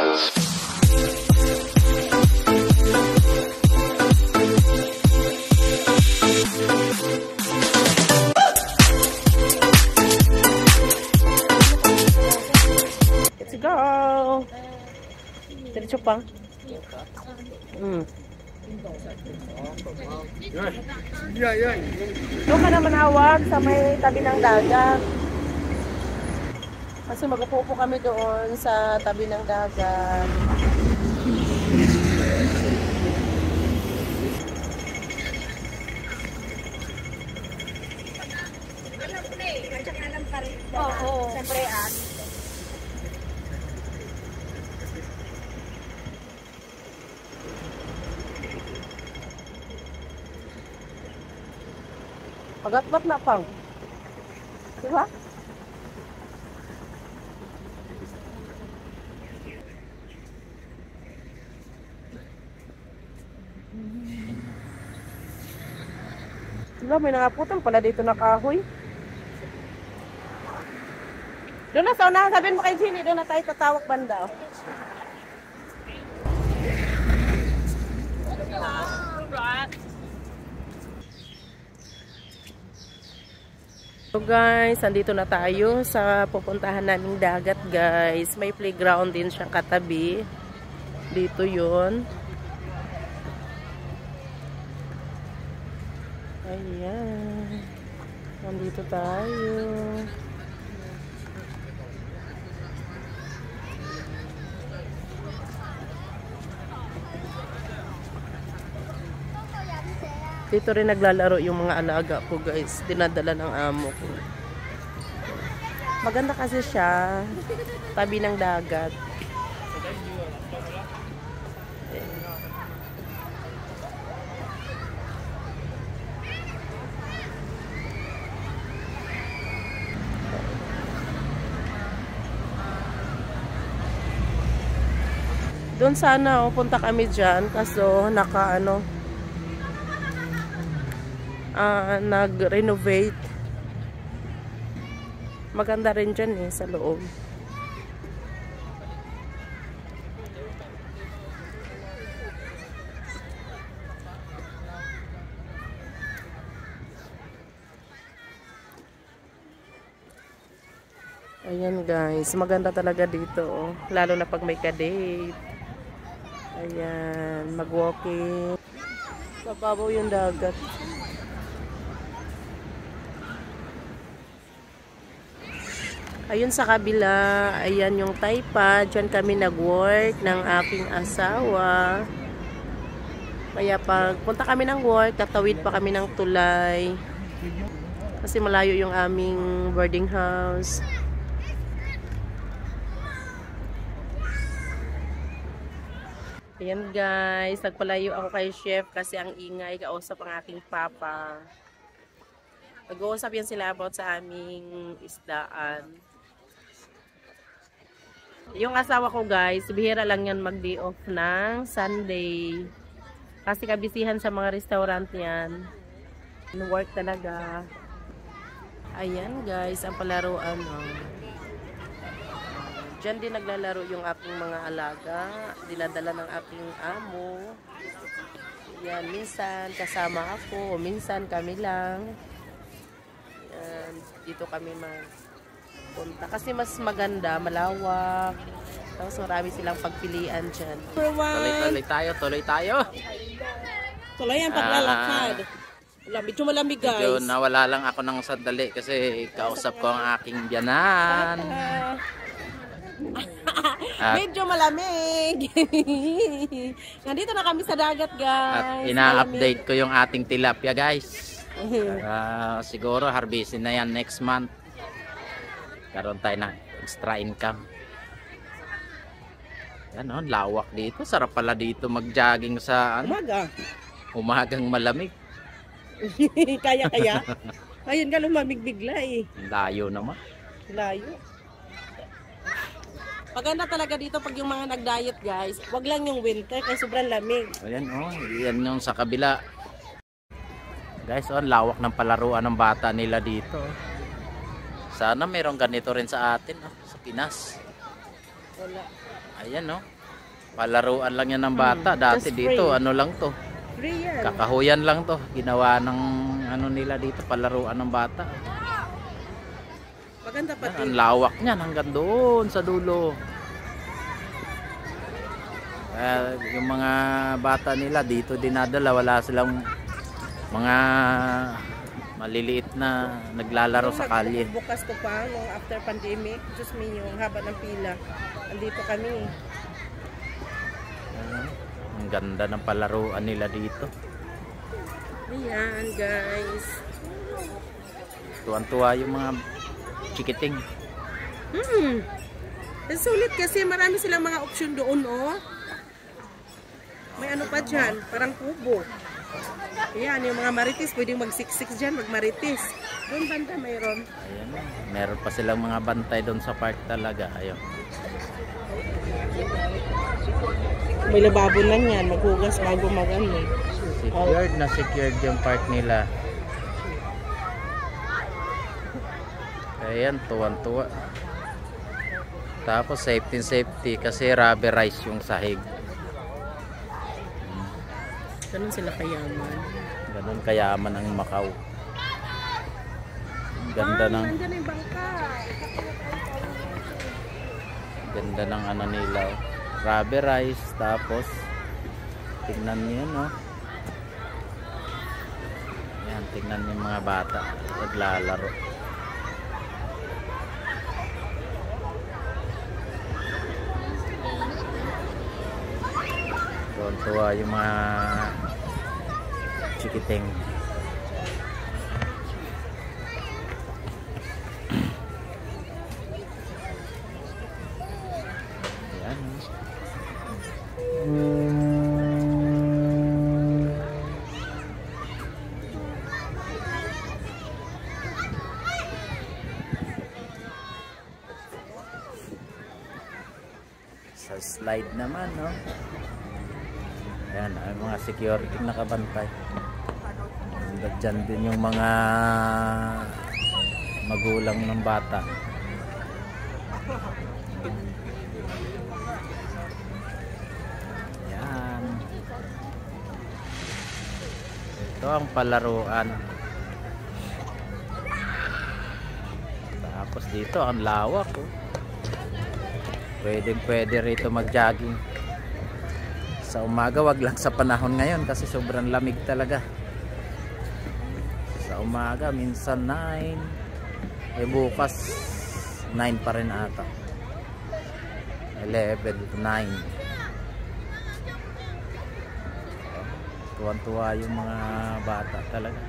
Let's go! Diretso pa. Doon ka naman hawag sa may tabi ng dagat. Kasi mag-upo kami doon sa tabi ng dagat. Oo. Siyempre Pagat-bat na pang. Diba? Diba, may nangaputan pala dito na kahoy. Doon na sa unahan, sabihin mo kay Ginny, doon na tayo tatawag banda. So guys, andito na tayo sa pupuntahan naming dagat guys. May playground din siyang katabi. Dito yun. Ayan. Nandito tayo. Dito rin naglalaro yung mga alaga ko guys. Dinadala ng amo ko. Maganda kasi siya. Tabi ng dagat. Doon sana punta kami dyan. Kaso nag-renovate. Maganda rin dyan sa loob. Ayan guys, maganda talaga dito. Lalo na pag may ka-date. Ayan, mag-walking. Bababaw yung dagat. Ayun sa kabila, ayan yung Taypa. Diyan kami nag-work ng aking asawa. Kaya pag punta kami ng work, tatawid pa kami ng tulay. Kasi malayo yung aming boarding house. Ayan guys, nagpalayo ako kay chef kasi ang ingay, kausap ang aking papa. Nag-uusap yan sila about sa aming isdaan. Yung asawa ko guys, bihira lang yan mag-day off ng Sunday. Kasi kabisihan sa mga restaurant yan. Work talaga. Ayan guys, ang palaruan. Diyan din naglalaro yung aking mga alaga. Dinadala ng aking amo. Yan, minsan kasama ako, minsan kami lang. Yan, dito kami punta. Kasi mas maganda, malawak. Tapos marami silang pagpilian dyan. Tuloy tayo. Tuloy ang paglalakad. Medyo malamig guys. Medyo nawala lang ako ng sandali kasi kausap ko ang aking biyanan. Medyo malamig. Nandito na kami sa dagat guys. At ina-update ko yung ating tilapia guys. Siguro harvestin na yan next month. Karoon tayo ng extra income. Yan lawak dito. Sarap pala dito mag-jogging sa umagang malamig. Kaya. Ayun ka lumamig bigla Layo naman. Layo. Maganda talaga dito pag yung mga nag-diet guys. Wag lang yung winter kasi sobrang lamig. Ayan yan yung sa kabila. Guys, lawak ng palaruan ng bata nila dito. Sana mayroong ganito rin sa atin, sa Pinas. Wala. Ayan, Palaruan lang yan ng bata. Dati just dito, free. ano lang to. Free yan. Kakahuyan lang to. Ginawa ng ano nila dito, palaruan ng bata. Maganda Yan, pati. ang lawak niyan hanggang doon sa dulo. Yung mga bata nila dito dinadala, wala silang mga maliliit na naglalaro sa kalye. Bukas ko pa nung after pandemic, just me yung haba ng pila. Andito kami. Ang ganda ng palaruan nila dito. Ayan guys. Tuwan-tuwa yung mga chikiting. Ang sulit kasi marami silang mga option doon, oh. May ano pa dyan, parang kubo. Ayan, yung mga marites, pwedeng mag-siksik dyan, mag-marites. Doon banda mayroon. Ayan, meron pa silang mga bantay doon sa park talaga. Ayun. May lababo lang yan, maghugas bago mag-ano. Secured na secured yung park nila. Ayan, tuwan-tuwa. Tapos safety kasi rubberized yung sahig. Ganun sila kayaman. Ganun kayaman ang Macau. Ganda ng Nandyan yung bangka. ganda ng ano nila. Rubberized, tapos tingnan niyo, no? Ayan, tingnan niyo yung mga bata naglalaro. Tuwa yung mga chikiting. Ayan. Sa slide naman, no? Ayan, ang mga security nakabantay. Diyan din yung mga magulang ng bata. Ayan. Ito ang palaruan. Tapos dito ang lawak, oh. Pwede rito mag-jogging. Sa umaga, wag lang sa panahon ngayon kasi sobrang lamig talaga. Sa umaga, minsan 9. Bukas 9 pa rin ata. 11 to 9. Tuwan-tuwa yung mga bata talaga.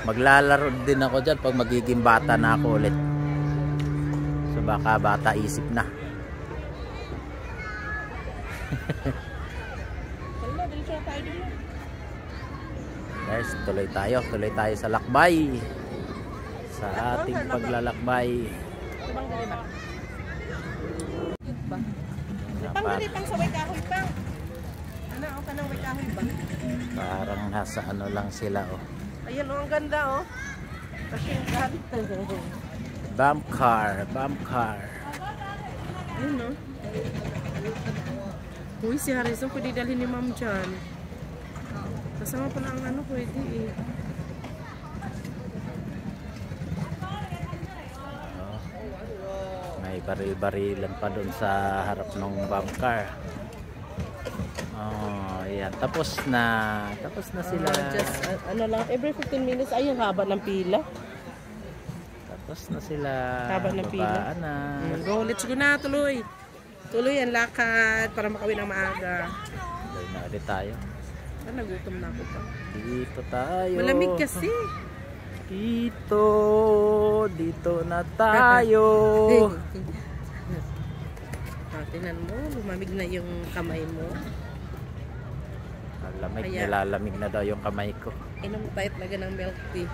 Maglalaro din ako dyan pag magiging bata na ako ulit. So baka bata isip na. Guys, tuloy tayo sa lakbay. Sa ating paglalakbay. Pang pang sa way kahoy pang. Ano ka nang way kahoy ba? Parang nasa ano lang sila, oh. Ayan, oh, ang ganda, oh. Pasinggan. Bump car. Ayun, no? Uy, si Harrison pwede dalhin ni Ma'am dyan. Kasama pa lang ano, pwede eh. May baril-barilan pa dun sa harap ng bump car. Oh, ayan. Tapos na sila. Just, ano lang, every 15 minutes, ay, ang haba ng pila. Tapos na sila. Haba ng pila. Babaan na. Go, let's go na, tuloy. Tuloy ang lakad para makawin ng maaga. Tuloy na ulit tayo. Nagutom na ako pa. Dito tayo. Malamig kasi. Dito na tayo. Tinan mo, lumamig na yung kamay mo. Malamig, Kaya, nilalamig na daw yung kamay ko. Inom tayo talaga ng milk tea.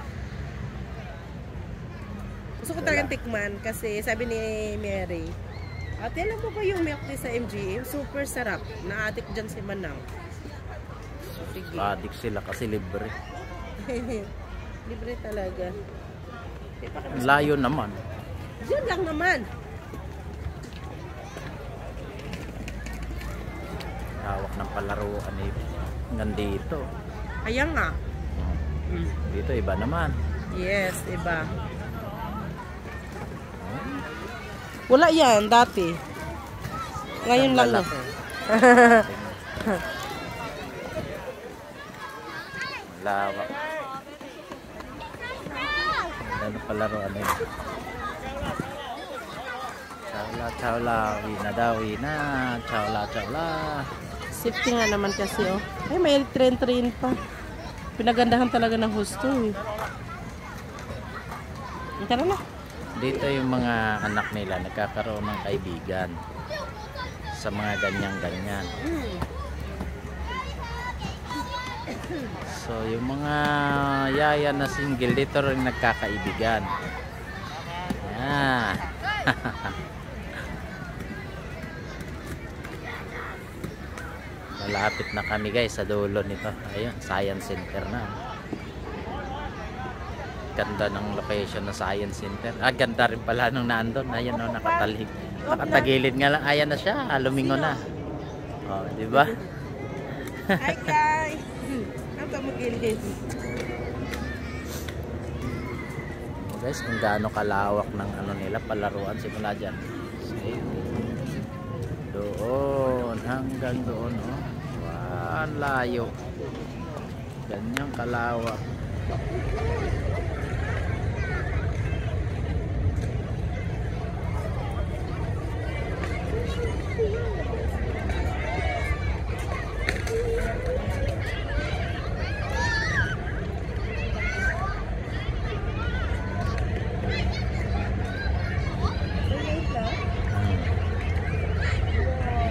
Gusto ko talagang tikman kasi sabi ni Mary, ate, alam mo ba yung milk tea sa MGM? Super sarap. Naatik dyan si Manang. Sige. Adik sila kasi libre. Libre talaga. Layo naman. Diyan lang naman. Hawak ng palaruan eh. Nandito. Ayan nga. Dito iba naman. Yes, iba. Wala yan dati. Ngayon lang. No? Lawak. Ano palaruan eh. Chawla, chawla. Wina daw, wina. Chawla, chawla. Safety nga naman kasi oh. Ay, may train pa. Pinagandahan talaga ng husto eh. Tara na. Dito yung mga anak nila nagkakaroon ng kaibigan sa mga ganyan-ganyan. So yung mga yaya na single dito rin nagkakaibigan. Yan. Malapit na kami guys sa dulo nito. Ayun, Science Center na. Ganda ng location ng Science Center. Ganda rin pala nung naandun. Ayan o, nakatagilid nga lang. Ayan na siya, lumingo na. Oh, di ba? Hi guys. Ang tamagilid. Guys, kung gaano kalawak ng ano nila palaruan simula diyan. Doon hanggang doon oh. Wow, layo. Ganyang kalawak.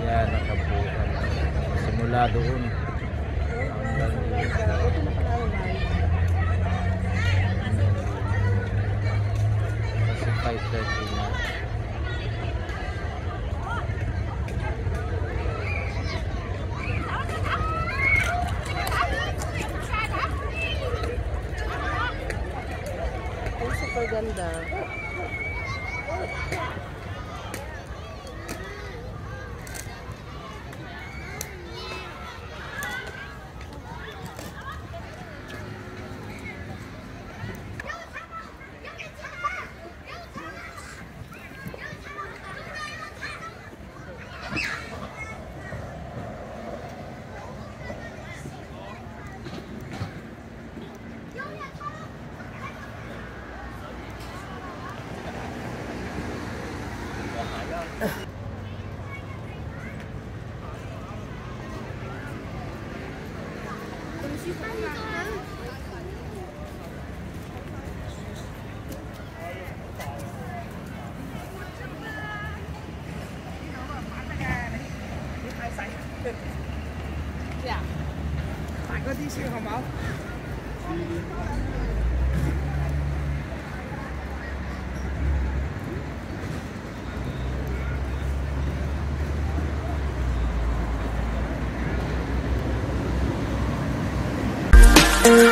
Yan, nakabuhan. Simula doon hanggang dito. Kasi 5:30 na. Super ganda. Yeah. 买个地区好吗？Thank you.